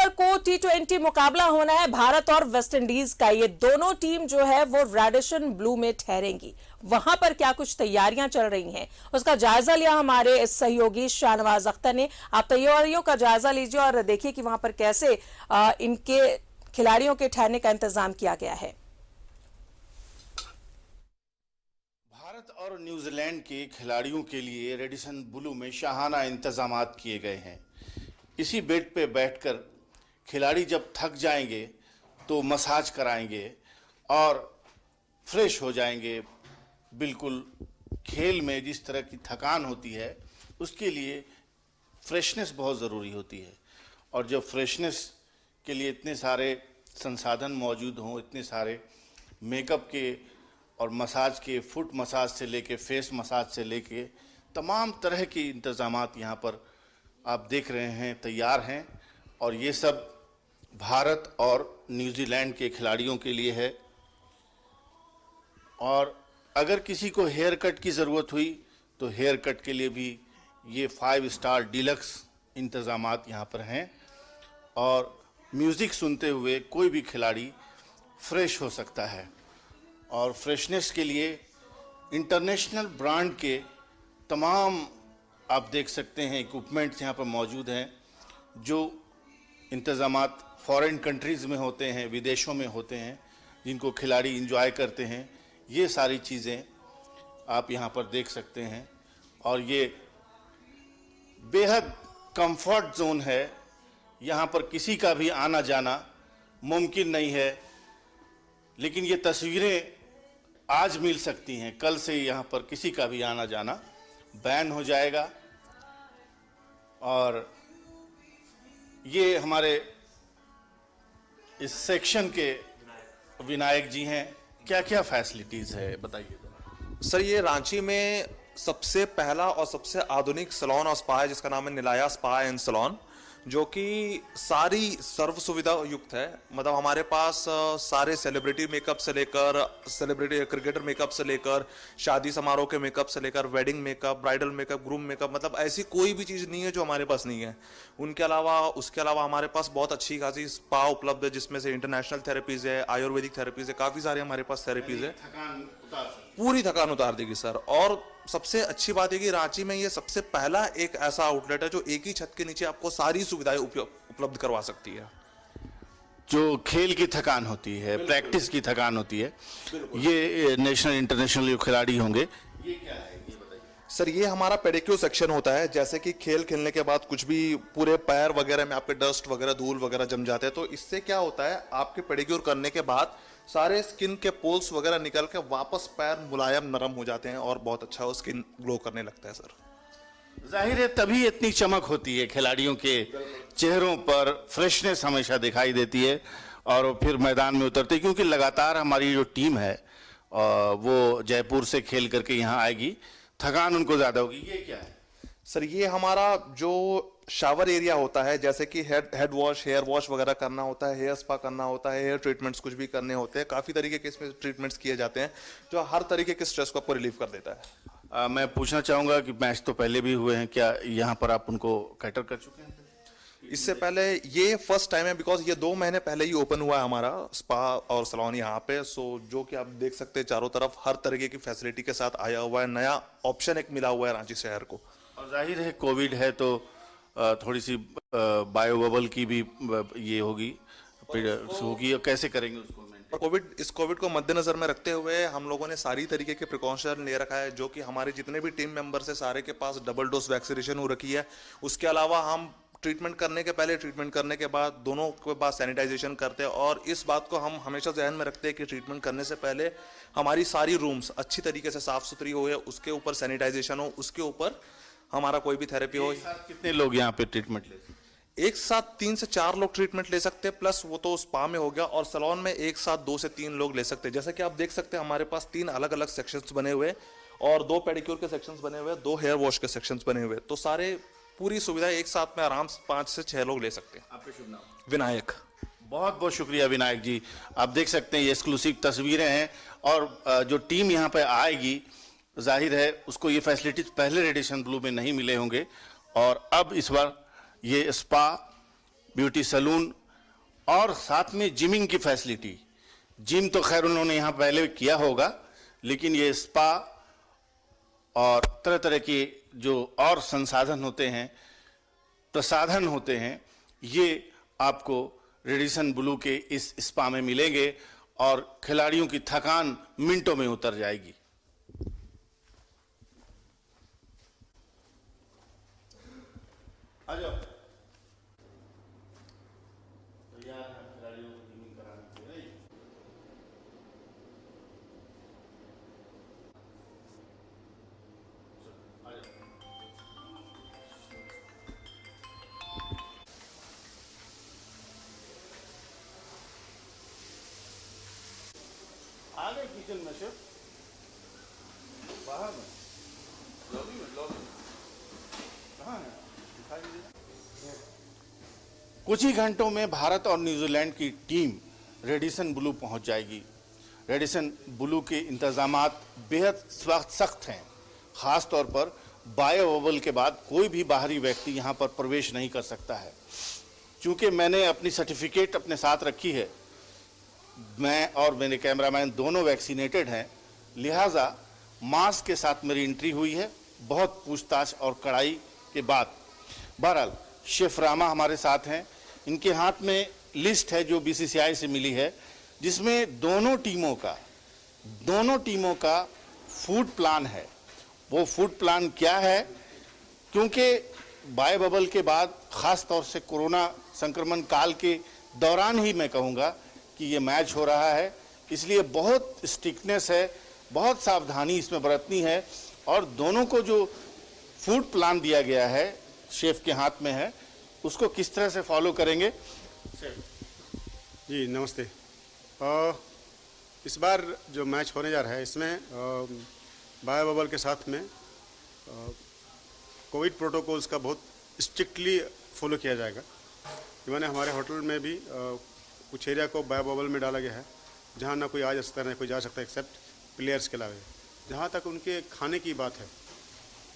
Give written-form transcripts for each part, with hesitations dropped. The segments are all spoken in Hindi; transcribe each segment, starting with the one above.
दिसंबर को T20 मुकाबला होना है भारत और वेस्ट इंडीज का। ये दोनों टीम जो है वो रेडिशन ब्लू में ठहरेंगी। वहां पर क्या कुछ तैयारियां चल रही हैं, उसका जायजा लिया हमारे इस सहयोगी शाहनवाज अख्तर ने। आप तैयारियों का जायजा लीजिए और देखिए कि वहां पर कैसे इनके खिलाड़ियों के ठहरने का इंतजाम किया गया है। भारत और न्यूजीलैंड के खिलाड़ियों के लिए रेडिसन ब्लू में शाहाना इंतजामात किए गए हैं। इसी बेड पे बैठकर खिलाड़ी जब थक जाएंगे तो मसाज कराएंगे और फ्रेश हो जाएंगे। बिल्कुल खेल में जिस तरह की थकान होती है उसके लिए फ्रेशनेस बहुत ज़रूरी होती है, और जब फ्रेशनेस के लिए इतने सारे संसाधन मौजूद हों, इतने सारे मेकअप के और मसाज के, फुट मसाज से लेके फेस मसाज से लेके तमाम तरह के इंतज़ामात यहाँ पर आप देख रहे हैं तैयार हैं। और ये सब भारत और न्यूजीलैंड के खिलाड़ियों के लिए है। और अगर किसी को हेयर कट की ज़रूरत हुई तो हेयर कट के लिए भी ये 5 स्टार डीलक्स इंतज़ामात यहाँ पर हैं, और म्यूज़िक सुनते हुए कोई भी खिलाड़ी फ्रेश हो सकता है। और फ्रेशनेस के लिए इंटरनेशनल ब्रांड के तमाम आप देख सकते हैं इक्विपमेंट्स यहाँ पर मौजूद हैं। जो इंतज़ामात फॉरेन कंट्रीज़ में होते हैं, विदेशों में होते हैं, जिनको खिलाड़ी इंजॉय करते हैं, ये सारी चीज़ें आप यहाँ पर देख सकते हैं। और ये बेहद कंफर्ट जोन है, यहाँ पर किसी का भी आना जाना मुमकिन नहीं है। लेकिन ये तस्वीरें आज मिल सकती हैं, कल से यहाँ पर किसी का भी आना जाना बैन हो जाएगा। और ये हमारे इस सेक्शन के विनायक जी हैं। क्या क्या फैसिलिटीज़ है बताइए। सर, ये रांची में सबसे पहला और सबसे आधुनिक सैलून और स्पा है जिसका नाम है निलाया स्पा एंड सैलून, जो कि सारी सर्व सुविधा युक्त है। मतलब हमारे पास सारे सेलिब्रिटी मेकअप से लेकर, सेलिब्रिटी क्रिकेटर मेकअप से लेकर, शादी समारोह के मेकअप से लेकर, wedding makeup, bridal makeup, groom makeup, मतलब ऐसी कोई भी चीज़ नहीं है जो हमारे पास नहीं है। उसके अलावा हमारे पास बहुत अच्छी खासी स्पा उपलब्ध है, जिसमें से इंटरनेशनल थेरेपीज़ है, आयुर्वेदिक थेरेपीज़ है, काफ़ी सारे हमारे पास थेरेपीज़ है। पूरी थकान उतार देगी सर। और सबसे अच्छी बात है कि रांची में ये सबसे पहला एक ऐसा आउटलेट है जो एक ही छत के नीचे आपको सारी सुविधाएं उपलब्ध करवा सकती है। जो खेल की थकान होती है, प्रैक्टिस की थकान होती है, ये नेशनल इंटरनेशनल जो खिलाड़ी होंगे, ये क्या है ये बताइए। सर, ये हमारा पेडिक्योर सेक्शन होता है। जैसे कि खेल खेलने के बाद कुछ भी पूरे पैर वगैरह में आपके डस्ट वगैरह, धूल वगैरह जम जाते हैं, तो इससे क्या होता है, आपके पेडिक्योर करने के बाद सारे स्किन के पोल्स वगैरह निकल के वापस पैर मुलायम नरम हो जाते हैं और बहुत अच्छा वो स्किन ग्लो करने लगता है सर। जाहिर है तभी इतनी चमक होती है खिलाड़ियों के चेहरों पर, फ्रेशनेस हमेशा दिखाई देती है और फिर मैदान में उतरते, क्योंकि लगातार हमारी जो टीम है वो जयपुर से खेल करके यहाँ आएगी, थकान उनको ज़्यादा होगी। ये क्या है सर? ये हमारा जो शावर एरिया होता है, जैसे कि हेड वॉश, हेयर वॉश वगैरह करना होता है, हेयर स्पा करना होता है, हेयर ट्रीटमेंट्स कुछ भी करने होते हैं, काफ़ी तरीके के इसमें ट्रीटमेंट्स किए जाते हैं जो हर तरीके के स्ट्रेस को आपको रिलीव कर देता है। मैं पूछना चाहूँगा कि मैच तो पहले भी हुए हैं, क्या यहाँ पर आप उनको कैटर कर चुके हैं? इससे पहले ये फर्स्ट टाइम है, बिकॉज ये 2 महीने पहले ही ओपन हुआ है हमारा स्पा और सैलून यहाँ पे। सो जो कि आप देख सकते हैं चारों तरफ हर तरीके की फैसिलिटी के साथ आया हुआ है, नया ऑप्शन एक मिला हुआ है रांची शहर को। और जाहिर है कोविड है तो थोड़ी सी बायो बबल की भी ये होगी, और कैसे करेंगे उसको? इस कोविड को मद्देनजर में रखते हुए हम लोगों ने सारी तरीके के प्रिकॉशन ले रखा है, जो कि हमारे जितने भी टीम मेंबर्स है सारे के पास डबल डोज वैक्सीनेशन हो रखी है। उसके अलावा हम ट्रीटमेंट करने के पहले, ट्रीटमेंट करने के बाद दोनों के बाद सैनिटाइजेशन करते हैं। और इस बात को हम हमेशा ध्यान में रखते हैं कि ट्रीटमेंट करने से पहले हमारी सारी रूम्स अच्छी तरीके से साफ सुथरी हो, उसके ऊपर सैनिटाइजेशन हो, उसके ऊपर हमारा कोई भी थेरेपी हो। कितने लोग यहाँ पे ट्रीटमेंट ले सकते हैं? एक साथ 3 से 4 लोग ट्रीटमेंट ले सकते हैं, प्लस वो तो स्पा में हो गया, और सैलून में एक साथ 2 से 3 लोग ले सकते हैं। जैसे कि आप देख सकते हैं हमारे पास 3 अलग अलग सेक्शंस बने हुए और 2 पेडिक्योर के सेक्शंस बने हुए, 2 हेयर वॉश के सेक्शंस बने हुए, तो सारे पूरी सुविधा एक साथ में आराम से 5 से 6 लोग ले सकते हैं। आपका शुभ नाम? विनायक। बहुत बहुत शुक्रिया विनायक जी। आप देख सकते हैं ये एक्सक्लूसिव तस्वीरें हैं, और जो टीम यहाँ पे आएगी जाहिर है उसको ये फैसिलिटीज पहले रेडिसन ब्लू में नहीं मिले होंगे, और अब इस बार ये स्पा ब्यूटी सैलून और साथ में जिमिंग की फैसिलिटी। जिम तो खैर उन्होंने यहाँ पहले किया होगा, लेकिन ये स्पा और तरह तरह के जो और संसाधन होते हैं, प्रसाधन होते हैं, ये आपको रेडिसन ब्लू के इस स्पा में मिलेंगे और खिलाड़ियों की थकान मिनटों में उतर जाएगी। आ जाओ। आ गए किचन में शेफ, बाहर में, लॉबी में, कहाँ है? दिखाई नहीं दे। कुछ ही घंटों में भारत और न्यूजीलैंड की टीम रेडिसन ब्लू पहुंच जाएगी। रेडिसन ब्लू के इंतजामात बेहद सख्त हैं। खास तौर पर बायो बबल के बाद कोई भी बाहरी व्यक्ति यहां पर प्रवेश नहीं कर सकता है। चूंकि मैंने अपनी सर्टिफिकेट अपने साथ रखी है, मैं और मेरे कैमरामैन दोनों वैक्सीनेटेड हैं, लिहाजा मास्क के साथ मेरी एंट्री हुई है, बहुत पूछताछ और कड़ाई के बाद। बहरहाल शेफ रामा हमारे साथ हैं। इनके हाथ में लिस्ट है जो बीसीसीआई से मिली है, जिसमें दोनों टीमों का फूड प्लान है। वो फूड प्लान क्या है, क्योंकि बायो बबल के बाद खास तौर से कोरोना संक्रमण काल के दौरान ही मैं कहूँगा कि ये मैच हो रहा है, इसलिए बहुत स्ट्रिक्टनेस है, बहुत सावधानी इसमें बरतनी है। और दोनों को जो फूड प्लान दिया गया है शेफ के हाथ में है, उसको किस तरह से फॉलो करेंगे। जी नमस्ते। इस बार जो मैच होने जा रहा है, इसमें बायो बबल के साथ में कोविड प्रोटोकॉल्स का बहुत स्ट्रिक्टली फॉलो किया जाएगा। इन्होंने हमारे होटल में भी कुछ एरिया को बायो बबल में डाला गया है, जहाँ ना कोई आ जा सकता है ना कोई जा सकता है, एक्सेप्ट प्लेयर्स के अलावा। जहाँ तक उनके खाने की बात है,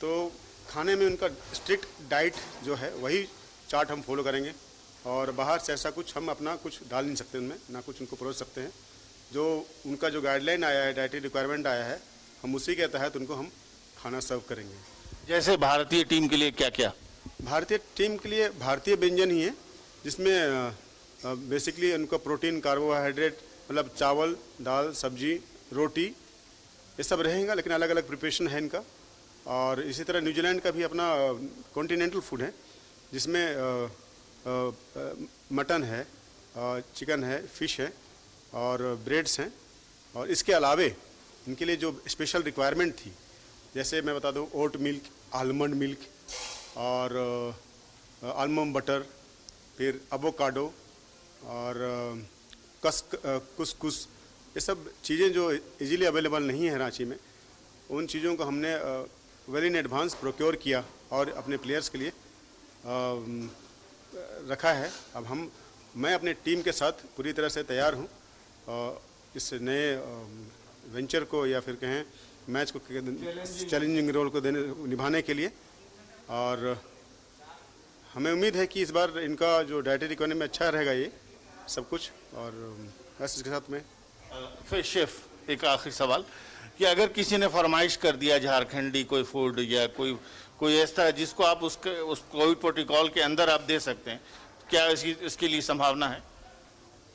तो खाने में उनका स्ट्रिक्ट डाइट जो है वही चार्ट हम फॉलो करेंगे, और बाहर से ऐसा कुछ हम अपना कुछ डाल नहीं सकते उनमें, ना कुछ उनको परोस सकते हैं। जो उनका जो गाइडलाइन आया है, डाइटरी रिक्वायरमेंट आया है, हम उसी के तहत उनको हम खाना सर्व करेंगे। जैसे भारतीय टीम के लिए क्या क्या? भारतीय टीम के लिए भारतीय व्यंजन ही है, जिसमें बेसिकली उनको प्रोटीन, कार्बोहाइड्रेट, मतलब चावल, दाल, सब्जी, रोटी, ये सब रहेगा, लेकिन अलग अलग प्रिपरेशन है इनका। और इसी तरह न्यूजीलैंड का भी अपना कॉन्टिनेंटल फूड है, जिसमें मटन है, चिकन है, फिश है और ब्रेड्स हैं। और इसके अलावे इनके लिए जो स्पेशल रिक्वायरमेंट थी, जैसे मैं बता दूं, ओट मिल्क, आलमंड मिल्क और आलमंड बटर, फिर एवोकाडो और कुसकुस, ये सब चीज़ें जो इजीली अवेलेबल नहीं है रांची में, उन चीज़ों को हमने वेल इन एडवांस प्रोक्योर किया और अपने प्लेयर्स के लिए रखा है। अब मैं अपने टीम के साथ पूरी तरह से तैयार हूँ इस नए वेंचर को, या फिर कहें मैच को, चैलेंजिंग रोल को निभाने के लिए। और हमें उम्मीद है कि इस बार इनका जो डाइटरी रिक्वायरमेंट में अच्छा रहेगा ये सब कुछ। और बस इसके साथ में फिर शेफ एक आखिरी सवाल कि अगर किसी ने फरमाइश कर दिया झारखंडी कोई फूड या कोई ऐसा जिसको आप उस कोविड प्रोटोकॉल के अंदर आप दे सकते हैं, क्या इसके लिए संभावना है?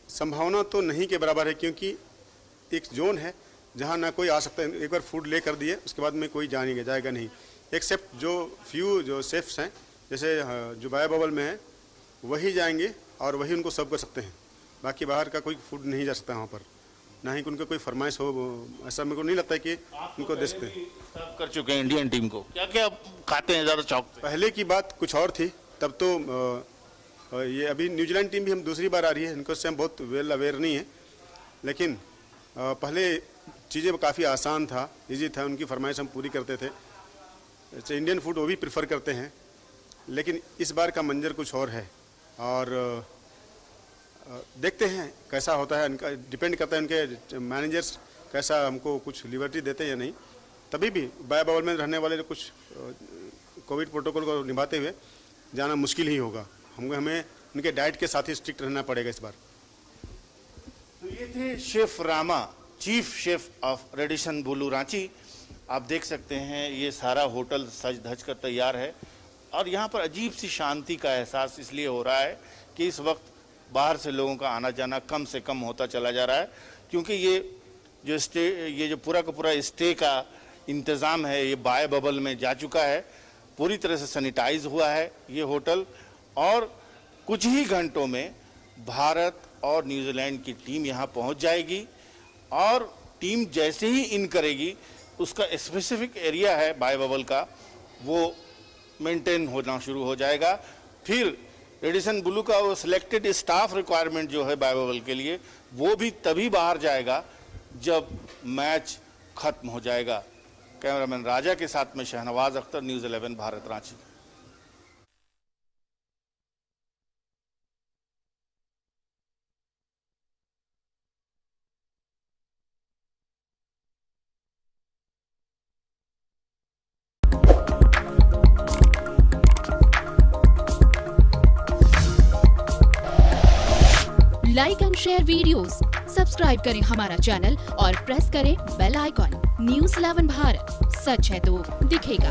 संभावना तो नहीं के बराबर है, क्योंकि एक जोन है जहाँ ना कोई आ सकता है। एक बार फूड ले कर दिए उसके बाद में कोई जाएगा नहीं, एक्सेप्ट जो फ्यू जो शेफ्स हैं, जैसे जो बायो बबल में है, वही जाएंगे और वही उनको सर्व कर सकते हैं। बाकी बाहर का कोई फूड नहीं जा सकता वहाँ पर, ना ही उनका कोई फरमाइश हो। ऐसा मेरे को नहीं लगता है कि उनको दे सकते हैं। सर्व कर चुके हैं इंडियन टीम को, क्या क्या खाते हैं ज़्यादा चौक पे? पहले की बात कुछ और थी, तब तो ये अभी न्यूजीलैंड टीम भी हम दूसरी बार आ रही है, इनको से हम बहुत वेल अवेयर नहीं है, लेकिन पहले चीज़ें काफ़ी आसान था, इजी था, उनकी फरमाइश हम पूरी करते थे। जैसे इंडियन फूड वो भी प्रेफर करते हैं, लेकिन इस बार का मंजर कुछ और है। और देखते हैं कैसा होता है, इनका डिपेंड करता है उनके मैनेजर्स कैसा हमको कुछ लिबर्टी देते हैं या नहीं। तभी भी बायो बबल में रहने वाले कुछ कोविड प्रोटोकॉल को निभाते हुए जाना मुश्किल ही होगा। हमें उनके डाइट के साथ ही स्ट्रिक्ट रहना पड़ेगा इस बार। तो ये थे chef Rama, chief chef of Radisson Blu Ranchi. आप देख सकते हैं ये सारा होटल सज धज कर तैयार है और यहाँ पर अजीब सी शांति का एहसास इसलिए हो रहा है कि इस वक्त बाहर से लोगों का आना जाना कम से कम होता चला जा रहा है, क्योंकि ये जो पूरा का पूरा स्टे का इंतज़ाम है ये बाय बबल में जा चुका है, पूरी तरह से सैनिटाइज हुआ है ये होटल। और कुछ ही घंटों में भारत और न्यूजीलैंड की टीम यहाँ पहुँच जाएगी और टीम जैसे ही इन करेगी उसका स्पेसिफिक एरिया है बाय बबल का वो मेंटेन होना शुरू हो जाएगा। फिर रेडिसन ब्लू का वो सिलेक्टेड स्टाफ रिक्वायरमेंट जो है बाय बबल के लिए वो भी तभी बाहर जाएगा जब मैच खत्म हो जाएगा। कैमरामैन राजा के साथ में Shahnawaz Akhtar, news 11 Bharat Ranchi. Like and share videos, subscribe करें हमारा चैनल और प्रेस करें बेल आइकॉन। न्यूज़ 11 भारत, सच है तो दिखेगा।